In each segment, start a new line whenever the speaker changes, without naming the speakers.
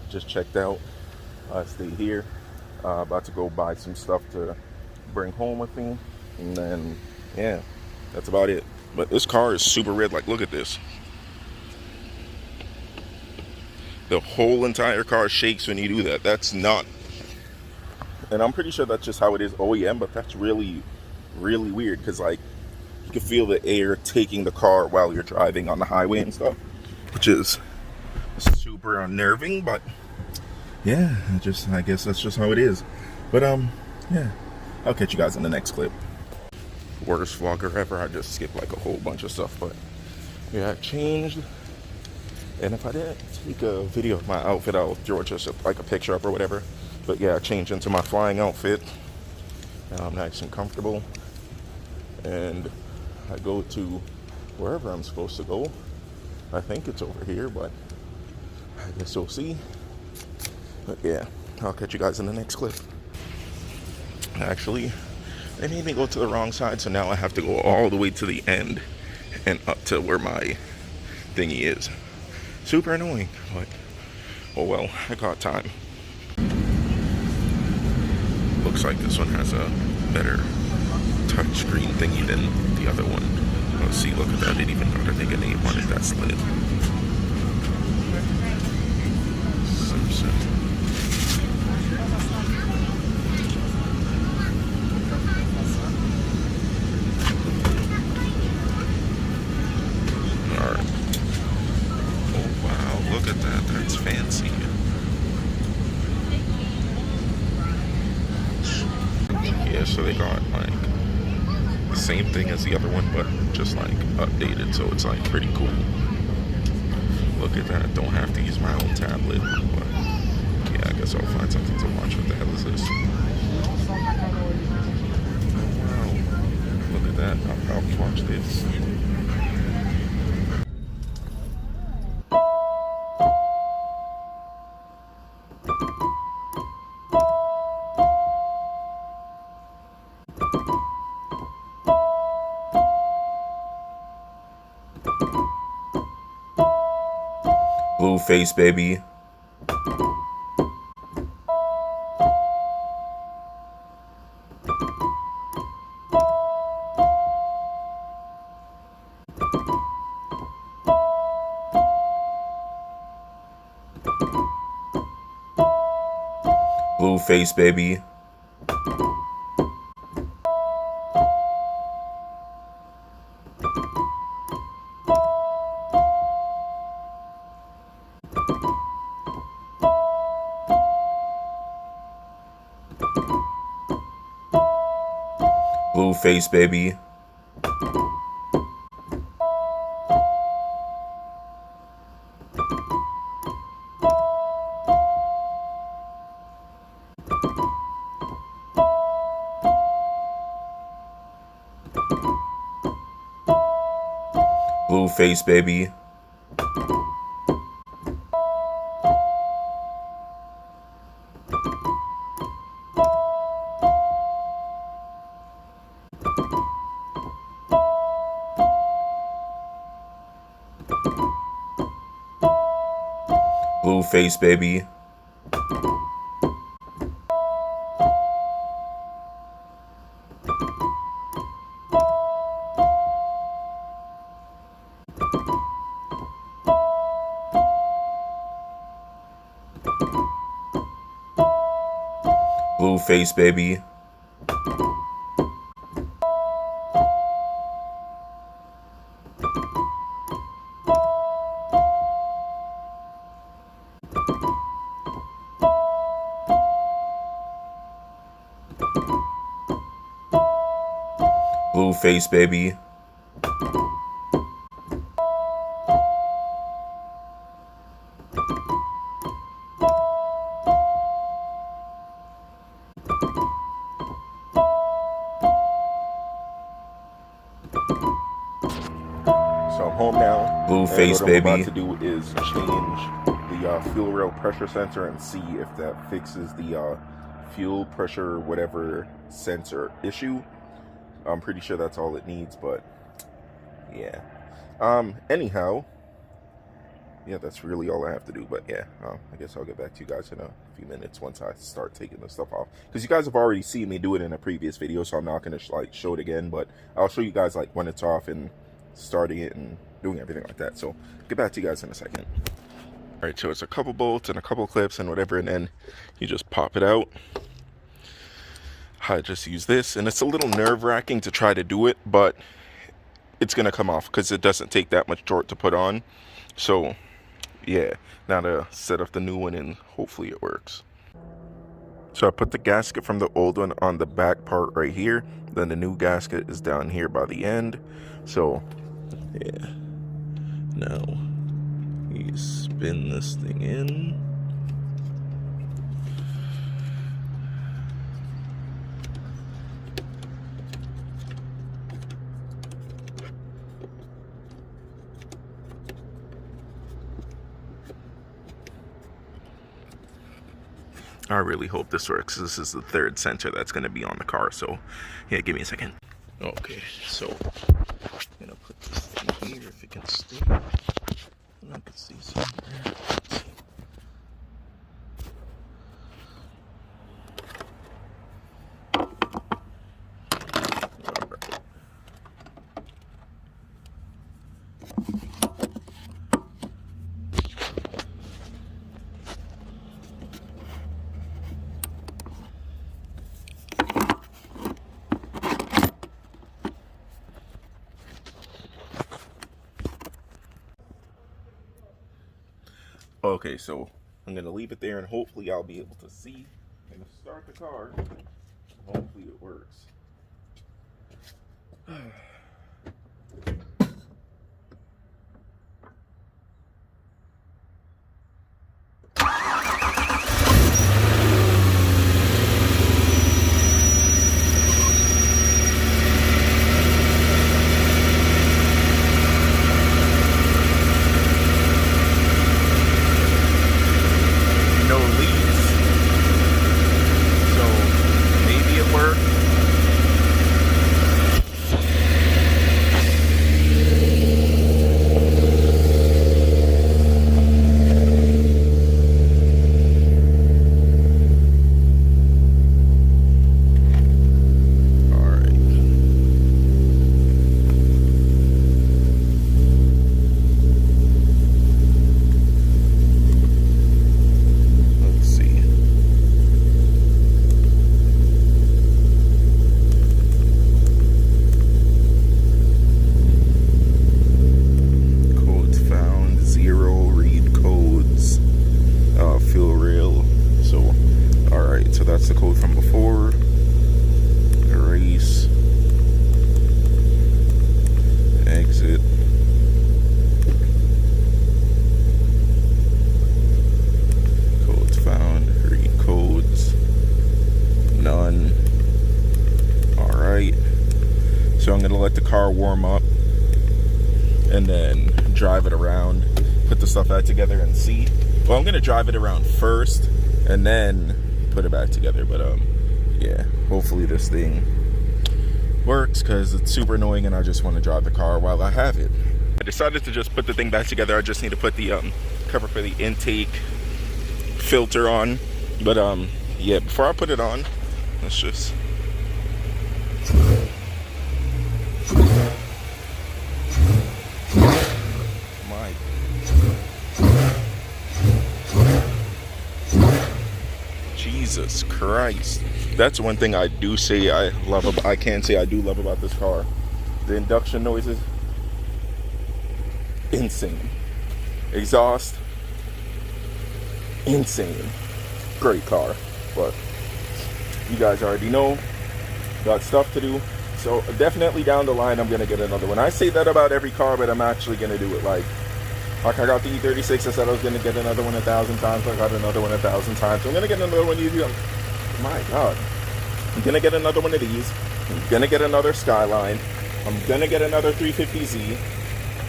Just checked out. Stayed here. About to go buy some stuff to bring home with me. And then, yeah, that's about it. But this car is super red. Like, look at this. The whole entire car shakes when you do that. That's not... And I'm pretty sure that's just how it is OEM, but that's really, really weird. Because, like, you can feel the air taking the car while you're driving on the highway and stuff. Which is super unnerving, but... yeah, I guess that's just how it is. But, yeah. I'll catch you guys in the next clip. Worst vlogger ever. I just skipped like a whole bunch of stuff, but yeah, I changed. And if I didn't take a video of my outfit, I'll throw just like a picture up or whatever. But yeah, I changed into my flying outfit. Now I'm nice and comfortable. And I go to wherever I'm supposed to go. I think it's over here, but I guess we'll see. But yeah, I'll catch you guys in the next clip. Actually, they made me go to the wrong side, so now I have to go all the way to the end and up to where my thingy is. Super annoying, but oh well, I got time. Looks like this one has a better touchscreen thingy than the other one. Let's see, look at that, it even got a nigga name on it, that's lit. Simpson. Fancy. Yeah, so they got like the same thing as the other one, but just like updated, so it's like pretty cool. Look at that, don't have to use my own tablet, but yeah, I guess I'll find something to watch. What the hell is this? Oh, wow, look at that, I'll watch this. Blue face, baby. Blue face, baby. Blue face, baby. Blue face, baby. Blue face, baby. Blue face, baby. Blue face, baby. So I'm home now.
Blue face, baby.
What I'm about to do is change the fuel rail pressure sensor and see if that fixes the fuel pressure whatever sensor issue. I'm pretty sure that's all it needs, but yeah. Anyhow, yeah, that's really all I have to do. But yeah, I guess I'll get back to you guys in a few minutes once I start taking the stuff off, because you guys have already seen me do it in a previous video, so I'm not going to like show it again, but I'll show you guys like when it's off and starting it and doing everything like that. So get back to you guys in a second. All right, so it's a couple bolts and a couple clips and whatever, and then you just pop it out. I just use this, and it's a little nerve-wracking to try to do it, but it's gonna come off because it doesn't take that much torque to put on. So yeah, now to set up the new one, and hopefully it works. So I put the gasket from the old one on the back part right here, then the new gasket is down here by the end. So yeah, now you spin this thing in. I really hope this works. This is the third sensor that's going to be on the car. So yeah, give me a second. Okay, so I'm going to put this thing here if it can stay. I can see somewhere. Okay, so I'm going to leave it there, and hopefully I'll be able to see and start the car. Hopefully it works. The code from before. Erase. Exit. Codes found. Read codes. None. Alright. So I'm going to let the car warm up and then drive it around, put the stuff back together and see. Well, I'm going to drive it around first and then put it back together. But yeah, hopefully this thing works, because it's super annoying and I just want to drive the car while I have it. I decided to just put the thing back together. I just need to put the cover for the intake filter on. But yeah, before I put it on, let's just Jesus Christ. That's one thing I do say I love about, I can say I do love about this car. The induction noises, insane. Exhaust, insane. Great car. But you guys already know, got stuff to do. So definitely down the line I'm gonna get another one. I say that about every car, but I'm actually gonna do it. Like I got the E36, I said I was gonna get another one 1,000 times. I got another one 1,000 times. So I'm gonna get another one of these. My God. I'm gonna get another one of these. I'm gonna get another Skyline. I'm gonna get another 350Z.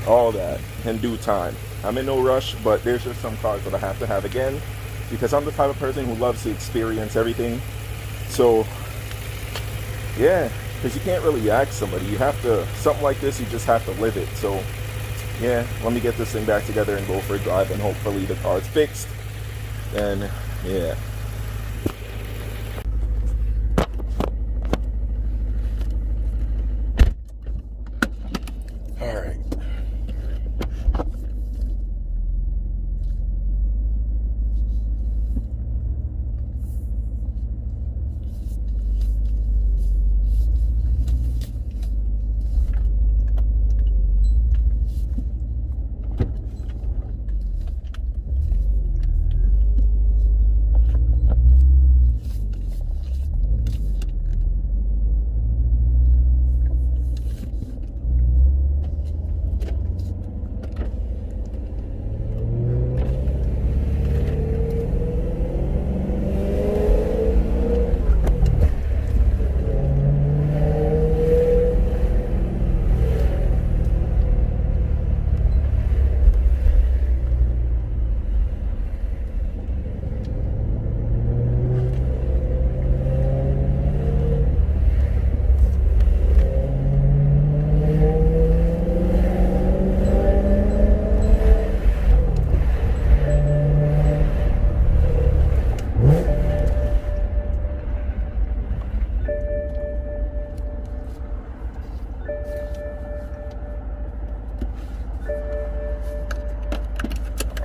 All that in due time. I'm in no rush, but there's just some cars that I have to have again, because I'm the type of person who loves to experience everything. So yeah, because you can't really ask somebody. You have to, something like this, you just have to live it. So yeah, let me get this thing back together and go for a drive, and hopefully the car's fixed. And yeah.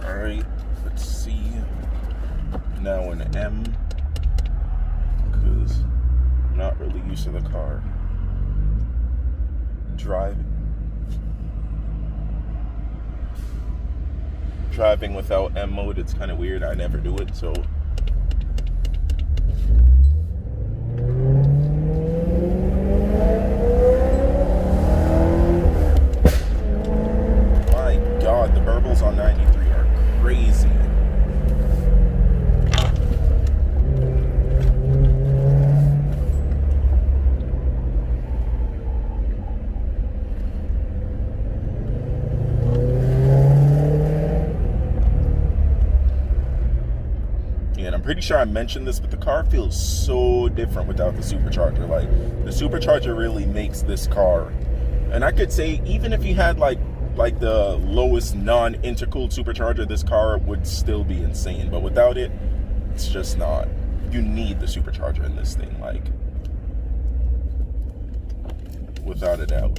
All right. Let's see. Now an M, because I'm not really used to the car. Driving without M mode, it's kind of weird. I never do it, so. My God, the burbles on 93 are crazy. And I'm pretty sure I mentioned this, but the car feels so different without the supercharger. Like, the supercharger really makes this car, and I could say even if you had like the lowest non-intercooled supercharger, this car would still be insane. But without it, it's just not. You need the supercharger in this thing, like, without a doubt.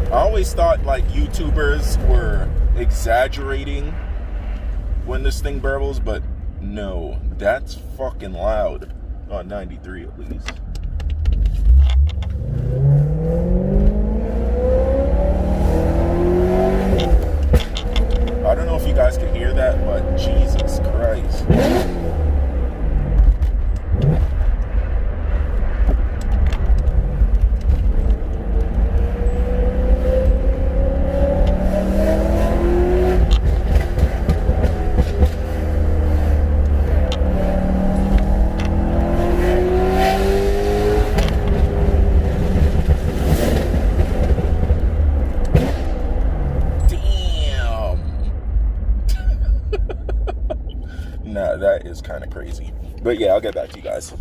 I always thought like YouTubers were exaggerating when this thing burbles, but no, that's fucking loud on 93 at least. I don't know if you guys can hear that, but Jesus Christ. Nah, that is kind of crazy. But yeah, I'll get back to you guys.